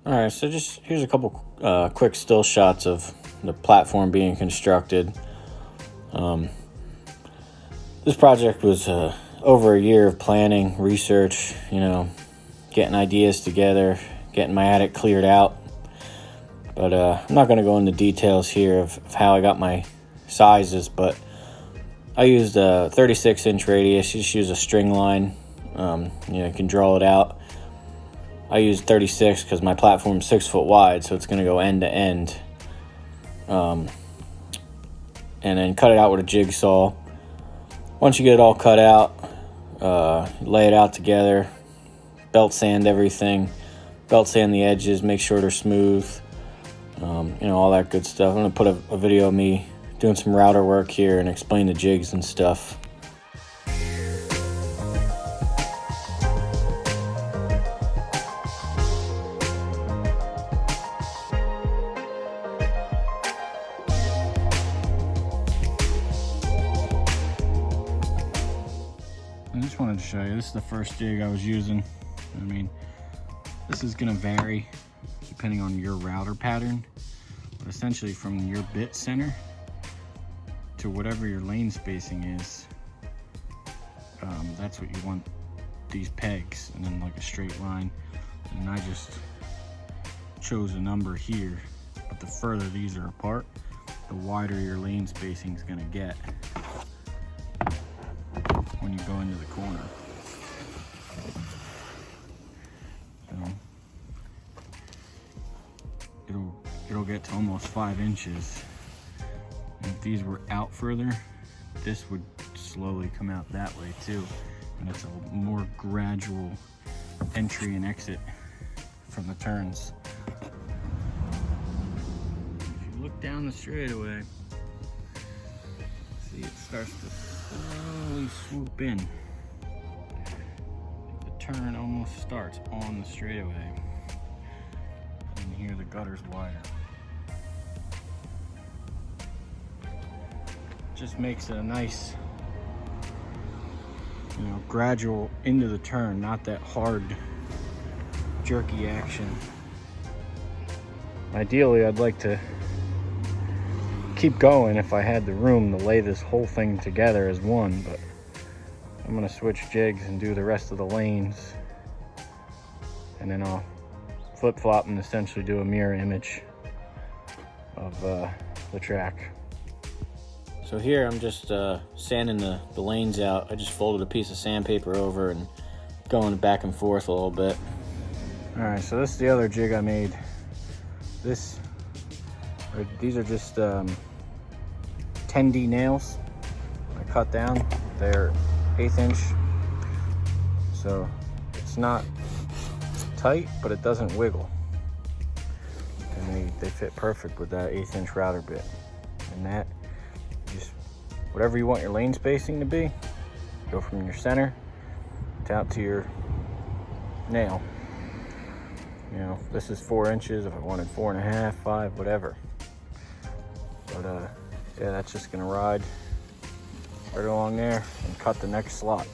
All right, so just here's a couple quick still shots of the platform being constructed. This project was over a year of planning, research, getting ideas together, getting my attic cleared out. But I'm not going to go into details here of how I got my sizes, but I used a 36-inch radius. You just use a string line. You can draw it out. I used 36 because my platform's 6 foot wide, so it's going to go end to end. And then cut it out with a jigsaw. Once you get it all cut out, lay it out together, belt sand everything, belt sand the edges, make sure they're smooth, all that good stuff. I'm going to put a video of me doing some router work here and explain the jigs and stuff. I just wanted to show you, this is the first jig I was using. This is going to vary depending on your router pattern, but essentially from your bit center to whatever your lane spacing is, that's what you want these pegs, and then like a straight line. And I just chose a number here, but the further these are apart, the wider your lane spacing is going to get when you go into the corner. It'll get to almost 5 inches. And if these were out further, this would slowly come out that way too. And it's a more gradual entry and exit from the turns. If you look down the straightaway, see it starts to slowly swoop in. The turn almost starts on the straightaway. And here the gutter's wider. Just makes it a nice, gradual into the turn, not that hard, jerky action. Ideally, I'd like to keep going if I had the room to lay this whole thing together as one, but I'm gonna switch jigs and do the rest of the lanes, and then I'll flip-flop and essentially do a mirror image of the track. So here I'm just sanding the lanes out. I just folded a piece of sandpaper over and going back and forth a little bit. All right, so this is the other jig I made. These are just 10D nails I cut down. They're 1/8 inch, so it's not tight, but it doesn't wiggle. And they fit perfect with that 1/8 inch router bit. And that, just whatever you want your lane spacing to be, go from your center out to your nail. This is 4 inches. If I wanted 4.5, 5, whatever. But yeah, that's just gonna ride right along there and cut the next slot.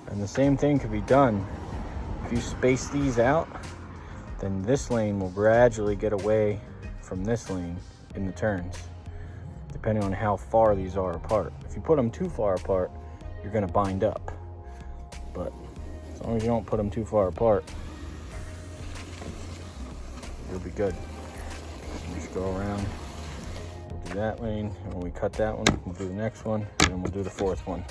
And the same thing could be done. If you space these out, then this lane will gradually get away from this lane in the turns, depending on how far these are apart. If you put them too far apart, you're gonna bind up. But as long as you don't put them too far apart, you'll be good. Just go around, we'll do that lane, and when we cut that one, we'll do the next one, and then we'll do the fourth one.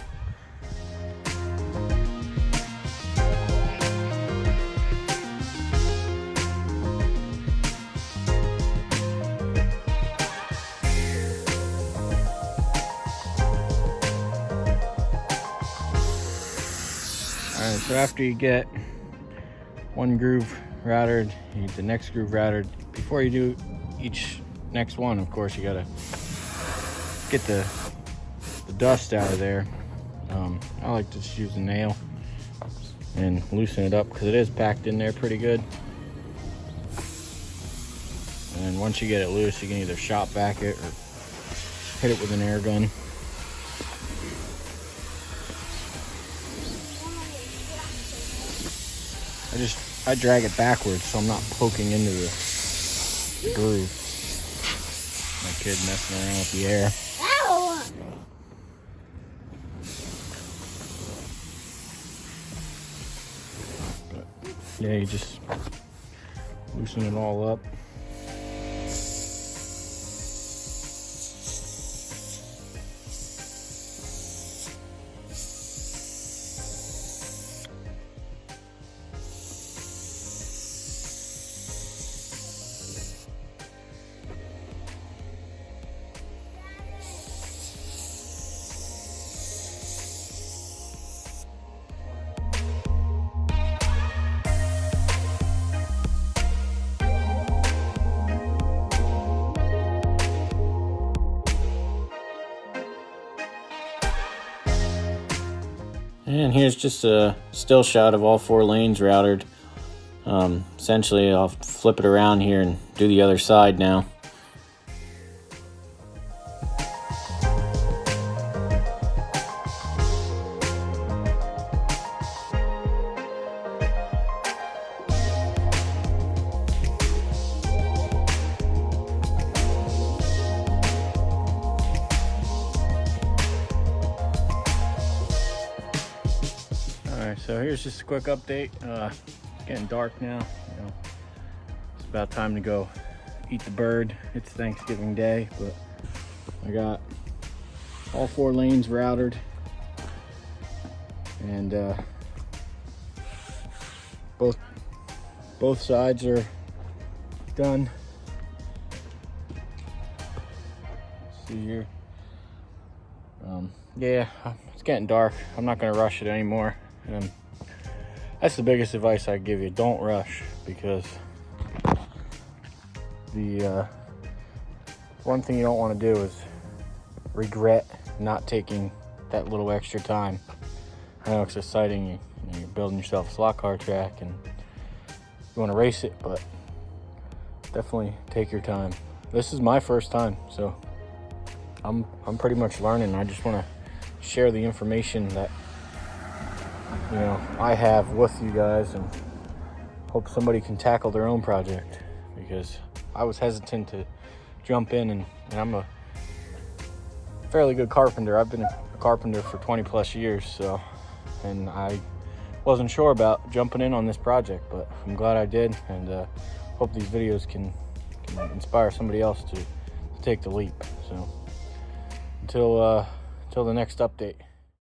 Alright, so after you get one groove routed, you get the next groove routed. Before you do each next one, of course, you gotta get the dust out of there. I like to just use a nail and loosen it up because it is packed in there pretty good. And then once you get it loose, you can either shop vac it or hit it with an air gun. I drag it backwards so I'm not poking into the groove. My kid messing around with the air. Ow! But yeah, you just loosen it all up. And here's just a still shot of all 4 lanes routed. Essentially, I'll flip it around here and do the other side now. Alright, so here's just a quick update. It's getting dark now. You know, it's about time to go eat the bird. It's Thanksgiving Day, but I got all 4 lanes routed, and both sides are done. Let's see here. Yeah, it's getting dark. I'm not gonna rush it anymore. That's the biggest advice I give you. Don't rush, because the one thing you don't want to do is regret not taking that little extra time. I know it's exciting. You're building yourself a slot car track and you want to race it, but definitely take your time. This is my first time, so I'm pretty much learning. I just want to share the information that I have with you guys, and hope somebody can tackle their own project, because I was hesitant to jump in, and I'm a fairly good carpenter. I've been a carpenter for 20 plus years, and I wasn't sure about jumping in on this project, but I'm glad I did, and hope these videos can inspire somebody else to take the leap. So until the next update.